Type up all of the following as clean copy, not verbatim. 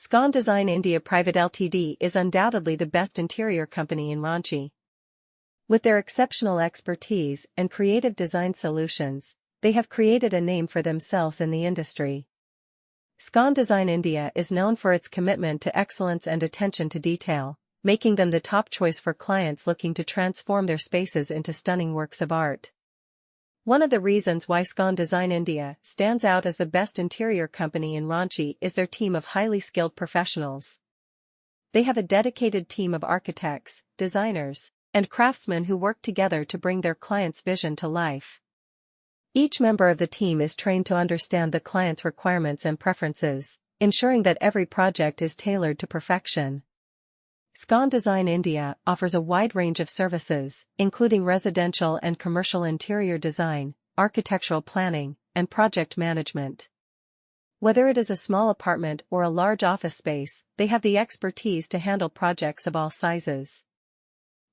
SCON Design India Pvt Ltd is undoubtedly the best interior company in Ranchi. With their exceptional expertise and creative design solutions, they have created a name for themselves in the industry. SCON Design India is known for its commitment to excellence and attention to detail, making them the top choice for clients looking to transform their spaces into stunning works of art. One of the reasons why SCON Design India stands out as the best interior company in Ranchi is their team of highly skilled professionals. They have a dedicated team of architects, designers, and craftsmen who work together to bring their clients' vision to life. Each member of the team is trained to understand the client's requirements and preferences, ensuring that every project is tailored to perfection. SCON Design India offers a wide range of services, including residential and commercial interior design, architectural planning, and project management. Whether it is a small apartment or a large office space, they have the expertise to handle projects of all sizes.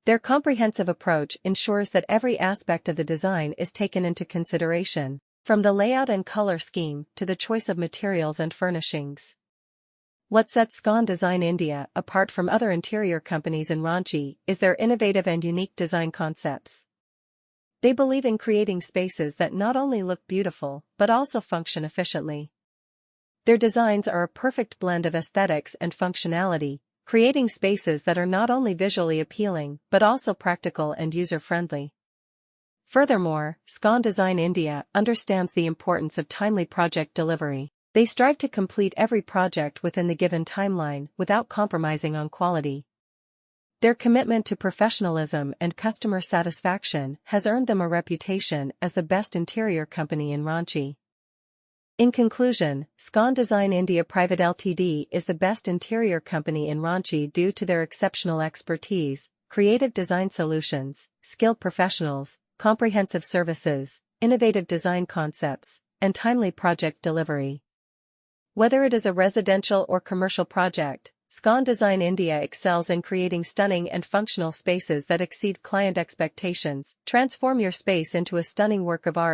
Their comprehensive approach ensures that every aspect of the design is taken into consideration, from the layout and color scheme to the choice of materials and furnishings. What sets SCON Design India apart from other interior companies in Ranchi is their innovative and unique design concepts. They believe in creating spaces that not only look beautiful but also function efficiently. Their designs are a perfect blend of aesthetics and functionality, creating spaces that are not only visually appealing but also practical and user-friendly. Furthermore, SCON Design India understands the importance of timely project delivery. They strive to complete every project within the given timeline without compromising on quality. Their commitment to professionalism and customer satisfaction has earned them a reputation as the best interior company in Ranchi. In conclusion, SCON Design India Pvt Ltd is the best interior company in Ranchi due to their exceptional expertise, creative design solutions, skilled professionals, comprehensive services, innovative design concepts, and timely project delivery. Whether it is a residential or commercial project, SCON Design India excels in creating stunning and functional spaces that exceed client expectations. Transform your space into a stunning work of art